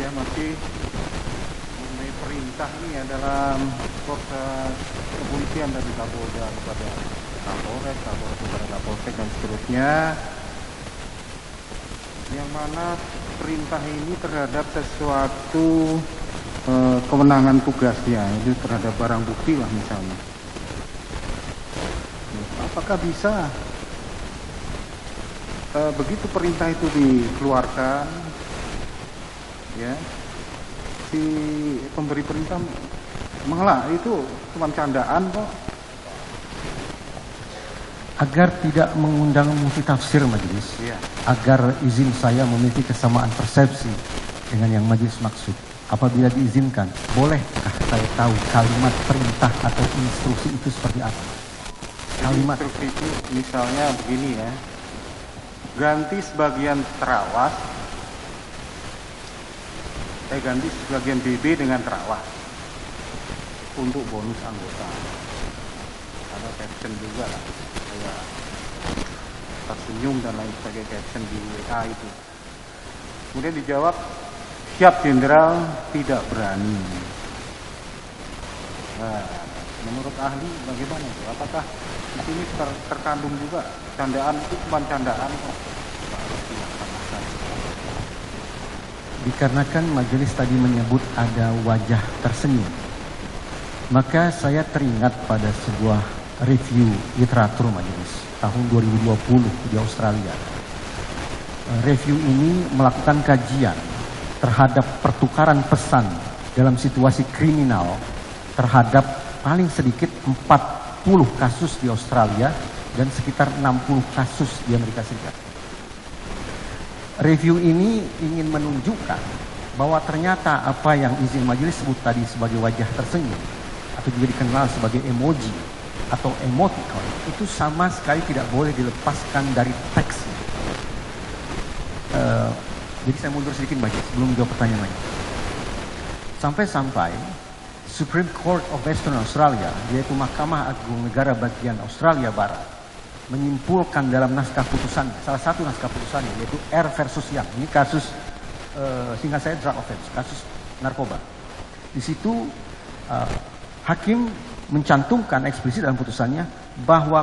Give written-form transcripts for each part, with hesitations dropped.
ya, masih mengenai perintah ini ya dalam proses kepolisian dari Kapolda kepada Kapolres, Kapolres kepada Kapolsek dan seterusnya, yang mana perintah ini terhadap sesuatu kewenangan tugasnya, itu terhadap barang bukti lah misalnya. Apakah bisa begitu perintah itu dikeluarkan, ya, si pemberi perintah mengelak, itu cuma candaan kok. Agar tidak mengundang multitafsir majelis, Ya. agar izin saya memiliki kesamaan persepsi dengan yang majelis maksud. Apabila diizinkan, bolehkah saya tahu kalimat perintah atau instruksi itu seperti apa? Kalimat instruksi itu misalnya begini ya, ganti sebagian terawas, ganti sebagian BB dengan terawas untuk bonus anggota. Ada caption juga lah, kayak tersenyum dan lain sebagainya, caption di WA itu. Kemudian dijawab, siap jenderal, tidak berani. Nah, menurut ahli bagaimana itu? Apakah di sini terkandung juga candaan, itu cuma candaan kok? Harus dilaksanakan. dikarenakan majelis tadi menyebut ada wajah tersenyum, maka saya teringat pada sebuah review literatur majelis tahun 2020 di Australia. Review ini melakukan kajian terhadap pertukaran pesan dalam situasi kriminal terhadap paling sedikit 40 kasus di Australia dan sekitar 60 kasus di Amerika Serikat. Review ini ingin menunjukkan bahwa ternyata apa yang izin majelis sebut tadi sebagai wajah tersenyum atau juga dikenal sebagai emoji atau emoticon itu sama sekali tidak boleh dilepaskan dari teksnya. Jadi saya mundur sedikit majelis sebelum menjawab pertanyaan lain. Sampai-sampai Supreme Court of Western Australia, yaitu Mahkamah Agung Negara Bagian Australia Barat, menyimpulkan dalam naskah putusan, salah satu naskah putusannya yaitu R versus Young. Ini kasus singkat saya drug offense, kasus narkoba. Di situ hakim mencantumkan eksplisit dalam putusannya bahwa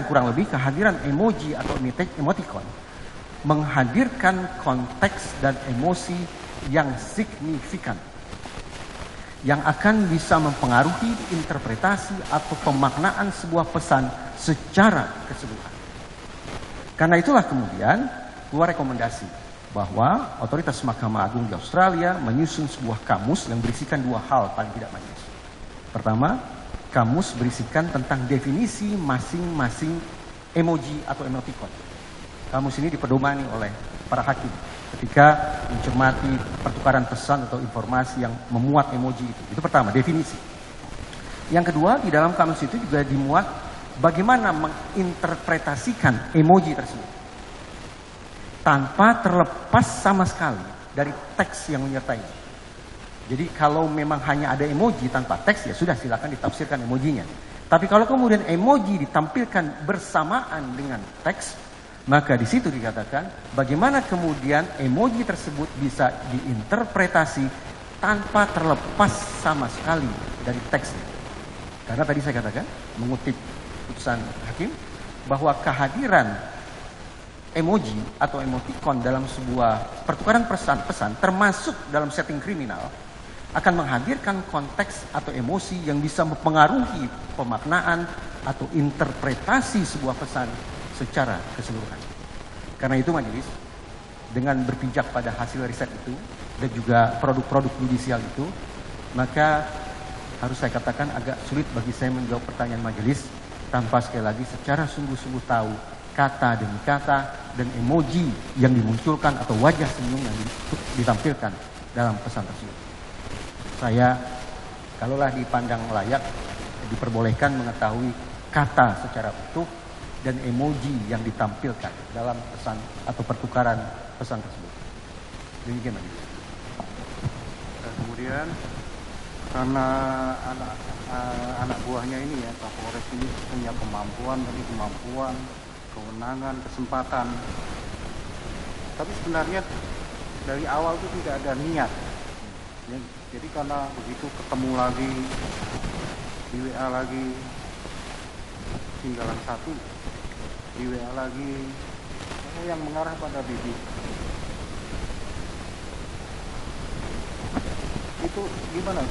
kurang lebih kehadiran emoji atau emoticon menghadirkan konteks dan emosi yang signifikan yang akan bisa mempengaruhi interpretasi atau pemaknaan sebuah pesan secara keseluruhan. Karena itulah kemudian keluar rekomendasi bahwa otoritas Mahkamah Agung di Australia menyusun sebuah kamus yang berisikan dua hal paling tidak majelis. Pertama, kamus berisikan tentang definisi masing-masing emoji atau emoticon. Kamus ini dipedomani oleh para hakim ketika mencermati pertukaran pesan atau informasi yang memuat emoji itu. Itu pertama, definisi. Yang kedua, di dalam kamus itu juga dimuat bagaimana menginterpretasikan emoji tersebut tanpa terlepas sama sekali dari teks yang menyertainya. Jadi kalau memang hanya ada emoji tanpa teks, ya sudah silakan ditafsirkan emojinya. Tapi kalau kemudian emoji ditampilkan bersamaan dengan teks, maka di situ dikatakan bagaimana kemudian emoji tersebut bisa diinterpretasi tanpa terlepas sama sekali dari teksnya. Karena tadi saya katakan, mengutip putusan hakim, bahwa kehadiran emoji atau emoticon dalam sebuah pertukaran pesan termasuk dalam setting kriminal akan menghadirkan konteks atau emosi yang bisa mempengaruhi pemaknaan atau interpretasi sebuah pesan secara keseluruhan. Karena itu majelis, dengan berpijak pada hasil riset itu dan juga produk-produk judisial itu, maka harus saya katakan agak sulit bagi saya menjawab pertanyaan majelis tanpa sekali lagi secara sungguh-sungguh tahu kata demi kata dan emoji yang dimunculkan atau wajah senyum yang ditampilkan dalam pesan tersebut. Saya, kalaulah dipandang layak, diperbolehkan mengetahui kata secara utuh dan emoji yang ditampilkan dalam pesan atau pertukaran pesan tersebut. Demikian. Kemudian karena anak buahnya ini ya, Kapolres ini punya kemampuan, kewenangan, kesempatan. Tapi sebenarnya dari awal itu tidak ada niat. Jadi karena begitu ketemu lagi di WA lagi, tinggalan satu di WA lagi, yang mengarah pada Bibi. Itu gimana?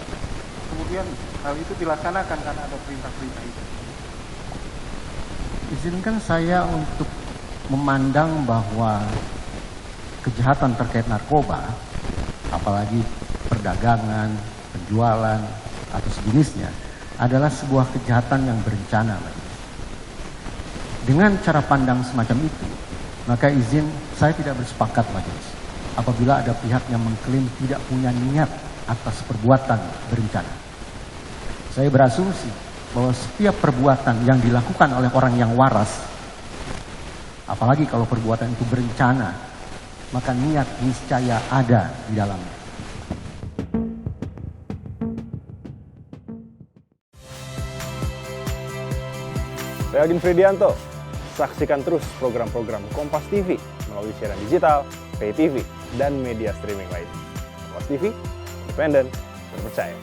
Kemudian hal itu dilaksanakan karena ada perintah-perintah itu. Izinkan saya untuk memandang bahwa kejahatan terkait narkoba, apalagi perdagangan, penjualan, atau sejenisnya, adalah sebuah kejahatan yang berencana. Dengan cara pandang semacam itu, maka izin saya tidak bersepakat, majelis, apabila ada pihak yang mengklaim tidak punya niat atas perbuatan berencana. Saya berasumsi bahwa setiap perbuatan yang dilakukan oleh orang yang waras, apalagi kalau perbuatan itu berencana, maka niat niscaya ada di dalamnya. Saya Aldin Fridianto. Saksikan terus program-program Kompas TV melalui siaran digital, pay TV, dan media streaming lain. Kompas TV, independen, terpercaya.